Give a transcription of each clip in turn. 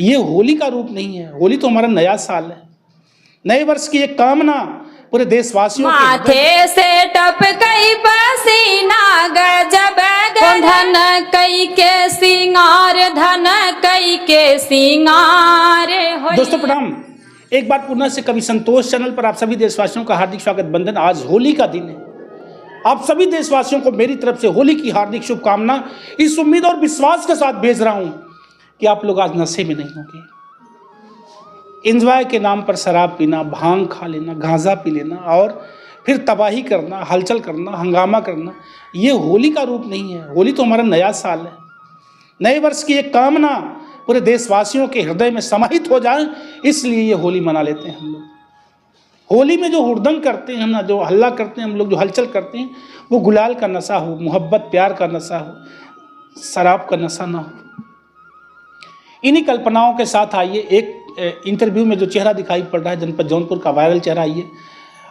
ये होली का रूप नहीं है। होली तो हमारा नया साल है, नए वर्ष की एक कामना पूरे देशवासियों के माथे से टपकई पसीना गजब धन कई के सिंगार, धन कई के सिंगार। दोस्तों प्रणाम, एक बार पुनः से कवि संतोष चैनल पर आप सभी देशवासियों का हार्दिक स्वागत। बंधन, आज होली का दिन है। आप सभी देशवासियों को मेरी तरफ से होली की हार्दिक शुभकामना इस उम्मीद और विश्वास के साथ भेज रहा हूं कि आप लोग आज नशे में नहीं होंगे। एंजॉय के नाम पर शराब पीना, भांग खा लेना, गांजा पी लेना और फिर तबाही करना, हलचल करना, हंगामा करना, ये होली का रूप नहीं है। होली तो हमारा नया साल है, नए वर्ष की एक कामना पूरे देशवासियों के हृदय में समाहित हो जाए, इसलिए ये होली मना लेते हैं हम लोग। होली में जो हुड़दंग करते हैं ना, जो हल्ला करते हैं हम लोग, जो हलचल करते हैं, वो गुलाल का नशा हो, मोहब्बत प्यार का नशा हो, शराब का नशा ना हो। इन्हीं कल्पनाओं के साथ आइए, एक इंटरव्यू में जो चेहरा दिखाई पड़ रहा है जनपद जौनपुर का वायरल चेहरा, आइए।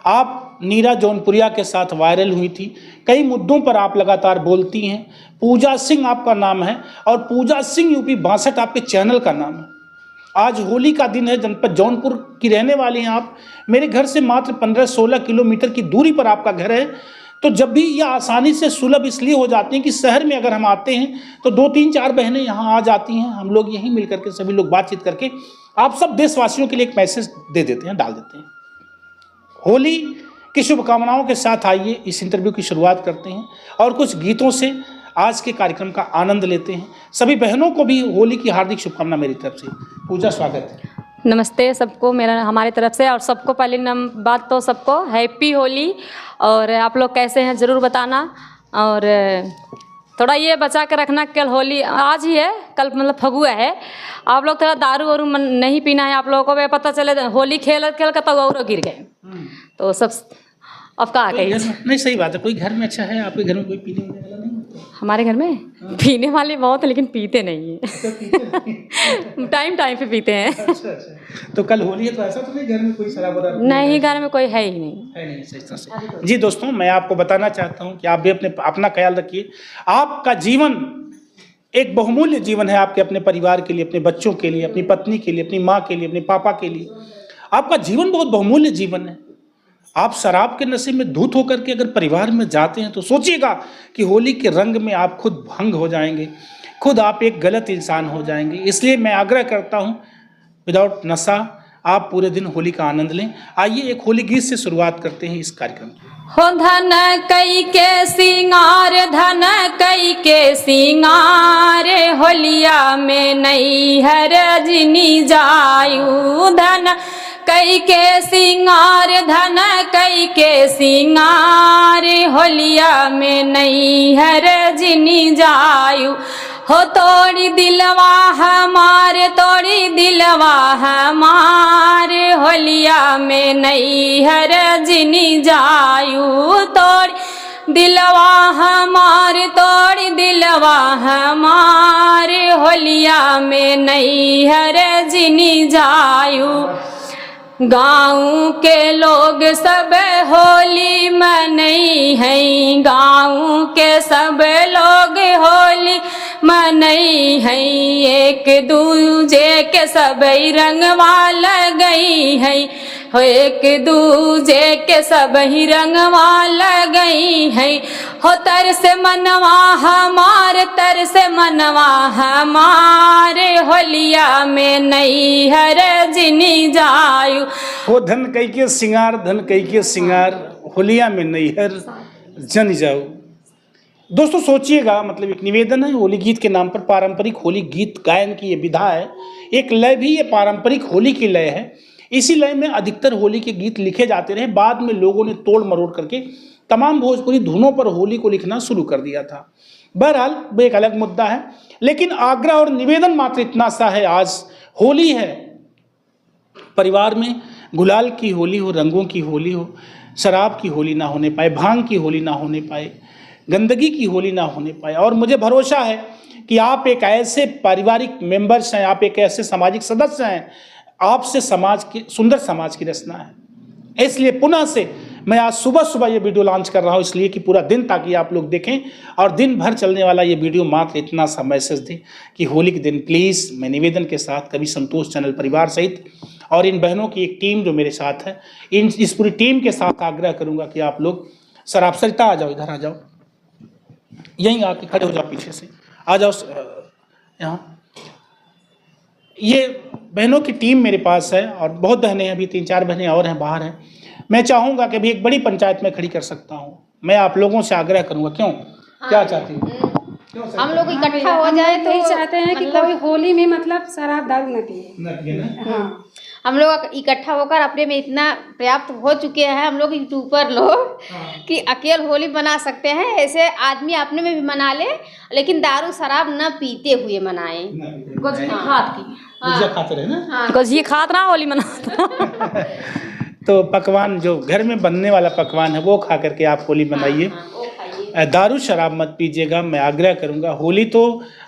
आप नीरा जौनपुरिया के साथ वायरल हुई थी, कई मुद्दों पर आप लगातार बोलती हैं। पूजा सिंह आपका नाम है और पूजा सिंह यूपी 62 आपके चैनल का नाम है। आज होली का दिन है, जनपद जौनपुर की रहने वाली हैं आप। मेरे घर से मात्र 15-16 किलोमीटर की दूरी पर आपका घर है। तो जब भी यह आसानी से सुलभ इसलिए हो जाती हैं कि शहर में अगर हम आते हैं तो 2-3-4 बहनें यहाँ आ जाती हैं, हम लोग यहीं मिल करके सभी लोग बातचीत करके आप सब देशवासियों के लिए एक मैसेज दे देते हैं, डाल देते हैं। होली की शुभकामनाओं के साथ आइए इस इंटरव्यू की शुरुआत करते हैं और कुछ गीतों से आज के कार्यक्रम का आनंद लेते हैं। सभी बहनों को भी होली की हार्दिक शुभकामना मेरी तरफ से। पूजा, स्वागत है। नमस्ते सबको मेरा हमारी तरफ से, और सबको पहली बात तो सबको हैप्पी होली। और आप लोग कैसे हैं ज़रूर बताना, और थोड़ा ये बचा कर रखना। कल होली आज ही है, कल मतलब फगुआ है। आप लोग थोड़ा दारू वारू नहीं पीना है। आप लोगों को भी पता चले होली खेल खेल कर तो और गिर गए तो सब अब कहा कहीं नहीं। सही बात है, कोई घर में अच्छा है, आपके घर में कोई पीने वाला नहीं? हमारे घर में पीने वाले बहुत है, लेकिन पीते नहीं है। टाइम टाइम पे पीते हैं। अच्छा। तो कल होली है तो ऐसा तो नहीं घर में कोई शराब वराब नहीं, घर में कोई है ही नहीं। है नहीं, सही से। जी दोस्तों, मैं आपको बताना चाहता हूँ कि आप भी अपना ख्याल रखिए। आपका जीवन एक बहुमूल्य जीवन है, आपके अपने परिवार के लिए, अपने बच्चों के लिए, अपनी पत्नी के लिए, अपनी माँ के लिए, अपने पापा के लिए। आपका जीवन बहुत बहुमूल्य जीवन है। आप शराब के नशे में धूत होकर के अगर परिवार में जाते हैं तो सोचिएगा कि होली के रंग में आप खुद भंग हो जाएंगे, खुद आप एक गलत इंसान हो जाएंगे। इसलिए मैं आग्रह करता हूं, विदाउट नशा आप पूरे दिन होली का आनंद लें। आइए एक होली गीत से शुरुआत करते हैं इस कार्यक्रम की। हो धन कई के सिंगार, धन कई के सिंगार, होलिया में नई हर रजनी जायू। धन कई के सिंगार, धन कई के सिंगार, होलिया में नई हर रजनी जायू। हो तोड़ी दिलवा हमारे, तोड़ी दिलवा हमारे, होलिया में नई हर रजनी जायू। तोड़ी दिलवा हमारे, तोड़ी दिलवा हमारे, होलिया में नई हर रजनी जायू। गाँव के लोग सब होली मनई हैं, गाँव के सब लोग होली मनई हैं। एक दूजे के सब रंगवा लगई हैं, हो एक दूजे के सब ही रंगवा लगई हैं। हो तर से मनवा हमारे, तर से मनवा हमारे, होलिया में नई हर रजनी जायू। हो धन कई के सिंगार, धन कई के सिंगार, होलिया में नई हर जन जाओ। दोस्तों सोचिएगा, मतलब एक निवेदन है, होली गीत के नाम पर पारंपरिक होली गीत गायन की ये विधा है। एक लय भी ये पारंपरिक होली की लय है। इसी लय में अधिकतर होली के गीत लिखे जाते रहे। बाद में लोगों ने तोड़ मरोड़ करके तमाम भोजपुरी धुनों पर होली को लिखना शुरू कर दिया था। बहरहाल वो एक अलग मुद्दा है, लेकिन आग्रह और निवेदन मात्र इतना सा है, आज होली है, परिवार में गुलाल की होली हो, रंगों की होली हो, शराब की होली ना होने पाए, भांग की होली ना होने पाए, गंदगी की होली ना होने पाए। और मुझे भरोसा है कि आप एक ऐसे पारिवारिक मेंबर्स हैं, आप एक ऐसे सामाजिक सदस्य हैं, आपसे समाज की सुंदर समाज की रचना है। इसलिए पुनः से मैं आज सुबह सुबह ये वीडियो लॉन्च कर रहा हूँ इसलिए कि पूरा दिन ताकि आप लोग देखें और दिन भर चलने वाला ये वीडियो मात्र इतना सा मैसेज दे कि होली के दिन प्लीज़ मैं निवेदन के साथ कवि संतोष चैनल परिवार सहित और इन बहनों की एक टीम जो मेरे साथ है, इस पूरी टीम के साथ आग्रह करूँगा कि आप लोग सर आप सरिता आ जाओ, इधर आ जाओ, यहीं आके खड़े हो जाओ, पीछे से आ जाओ यहाँ। ये बहनों की टीम मेरे पास है और बहुत बहनें हैं, अभी 3-4 बहनें और हैं बाहर हैं। मैं चाहूँगा कि अभी एक बड़ी पंचायत में खड़ी कर सकता हूँ। मैं आप लोगों से आग्रह करूँगा, क्यों क्या चाहती हूँ हम लोग इकट्ठा हो जाए तो यही चाहते हैं कि कोई होली में मतलब शराब दारू न पिए। हाँ, हम लोग इकट्ठा होकर अपने में इतना पर्याप्त हो चुके हैं हम लोग यूट्यूबर लोग कि अकेले होली मना सकते हैं। ऐसे आदमी अपने में भी मना ले, लेकिन दारू शराब न पीते हुए मनाए। गुजिया खाते रहे ना, गुजिया खात ना होली मनाता। तो पकवान जो घर में बनने वाला पकवान है वो खा करके आप होली मनाइए। दारू शराब मत पीजिएगा, मैं आग्रह करूंगा। होली तो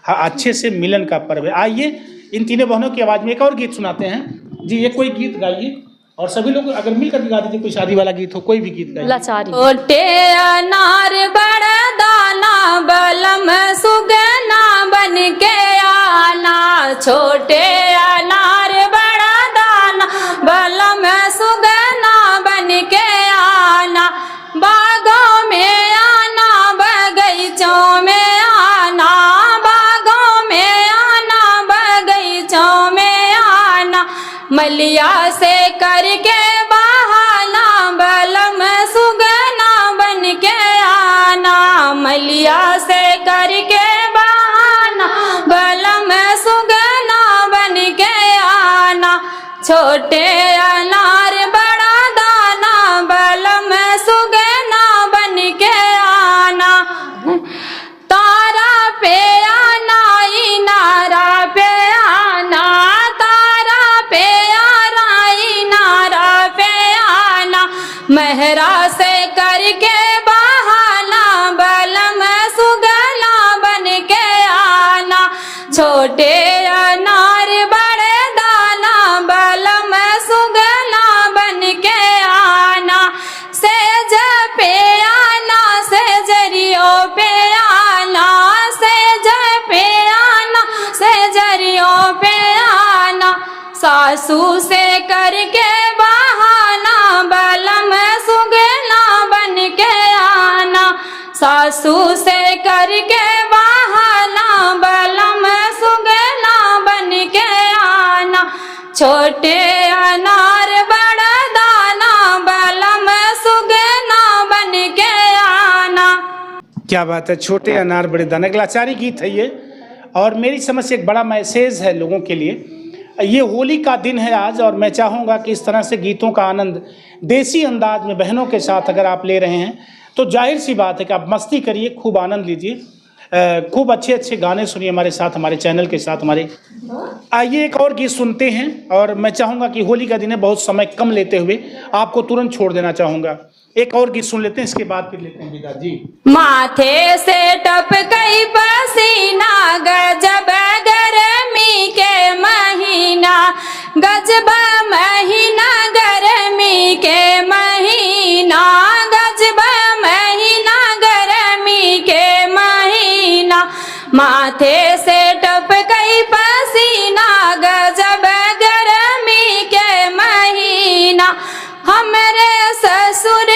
अच्छे से मिलन का पर्व है। आइए इन तीनों बहनों की आवाज़ में एक और गीत सुनाते हैं जी। ये कोई गीत गाइए और सभी लोग अगर मिलकर गा दीजिए, कोई शादी वाला गीत हो, कोई भी गीत गाइए। लाचारी छोटे अनार बड़ा दाना बलम सुगना बन के आना, छोटे अनार बड़ा दाना बलम सुगना बन के आना, बागों में आना बगीचों में आना, बागों में आना बगीचों में आना, मलिया से करके बहाना बलम सुगना बन के आना, मलिया से करके बहाना बलम सुगना बन के आना, छोटे अनार बड़ा दाना बलम सुगना बन के आना, तारा पे आना इनारा पे आना, तारा पे आना इनारा पे आना, मेहरा से करके बहाना बलम सुगना बन के आना, छोटे अनार बड़े दाना बलम सुगना बन के आना, सेज पे आना सेजरियो पे आना, सेज पे आना सेजरियो पे आना, सासू से करके बहाना बलम सुगना बन के आना, सासू से करके बहाना बलम सुगना बन के आना, छोटे अनार बड़ा दाना बलम सुगना बन के आना। क्या बात है, छोटे अनार बड़े दाना, एक लाचारी गीत है ये। और मेरी समझ से एक बड़ा मैसेज है लोगों के लिए। ये होली का दिन है आज और मैं चाहूँगा कि इस तरह से गीतों का आनंद देसी अंदाज में बहनों के साथ अगर आप ले रहे हैं तो जाहिर सी बात है कि आप मस्ती करिए, खूब आनंद लीजिए, खूब अच्छे अच्छे गाने सुनिए हमारे साथ, हमारे चैनल के साथ हमारे। आइए एक और गीत सुनते हैं और मैं चाहूँगा कि होली का दिन है, बहुत समय कम लेते हुए आपको तुरंत छोड़ देना चाहूँगा। एक और गीत सुन लेते हैं, इसके बाद फिर लेते हैं विदा जी। माथे से टपकई पसीना गजब गर्मी के महीना, गजब महीना गर्मी के महीना, गजब महीना गर्मी के महीना, माथे से टपकई पसीना गजब गर्मी के महीना, हमरे ससुर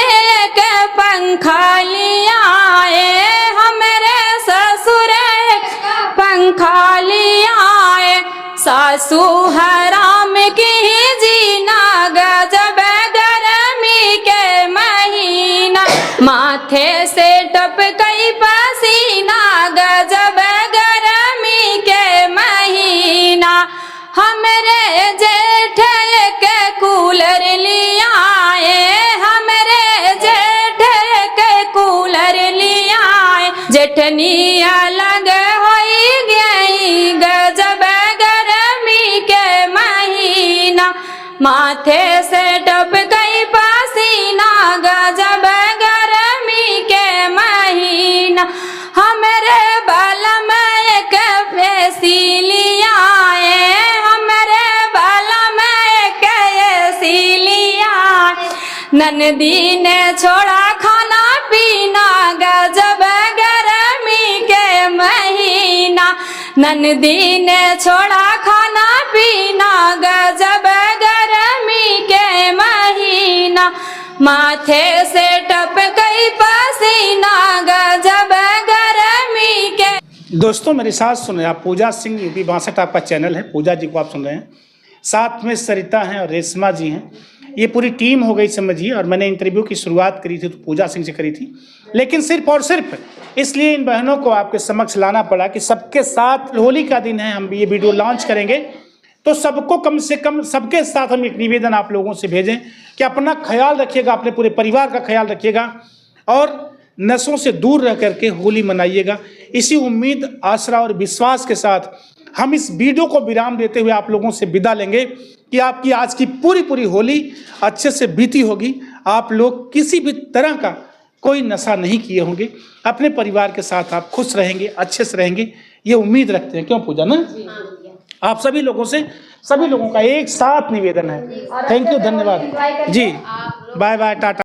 के पंखा लियाए, हमरे ससुर पंखा लियाए, सासू हराम की जीना गजब गर्मी के महीना, माथे से टपकई पसीना गजब गर्मी के महीना, हमरे जेठ के कूलर लियाए, हमरे जेठ के कूलर लियाए, जेठनी अलग होई गई गजब गर्मी के महीना, माथे से टपकई पसीना गजब गर्मी के महीना, हमरे बलम एक फेसी लियाए, हमरे बलम एक ऐसी लियाए, ननदी ने छोड़ा खाना पीना गजब गर्मी के महीना। ननदी ने छोड़ा खाना पीना गजब गर्मी के महीना। माथे से टपकई पसीना गजब गर्मी के। दोस्तों मेरे साथ सुन रहे हैं आप पूजा सिंह, यूपी 62 आपका चैनल है। पूजा जी को आप सुन रहे हैं, साथ में सरिता हैं और रेशमा जी हैं। ये पूरी टीम हो गई समझिए। और मैंने इंटरव्यू की शुरुआत करी थी तो पूजा सिंह से करी थी, लेकिन सिर्फ और सिर्फ इसलिए इन बहनों को आपके समक्ष लाना पड़ा कि सबके साथ होली का दिन है, हम ये वीडियो लॉन्च करेंगे तो सबको कम से कम सबके साथ हम एक निवेदन आप लोगों से भेजें कि अपना ख्याल रखिएगा, अपने पूरे परिवार का ख्याल रखिएगा और नशों से दूर रह करके होली मनाइएगा। इसी उम्मीद, आशा और विश्वास के साथ हम इस वीडियो को विराम देते हुए आप लोगों से विदा लेंगे कि आपकी आज की पूरी होली अच्छे से बीती होगी। आप लोग किसी भी तरह का कोई नशा नहीं किए होंगे, अपने परिवार के साथ आप खुश रहेंगे, अच्छे से रहेंगे, ये उम्मीद रखते हैं। क्यों पूजा ना? आप सभी लोगों से, सभी लोगों का एक साथ निवेदन है। थैंक यू, धन्यवाद जी, बाय बाय, टाटा।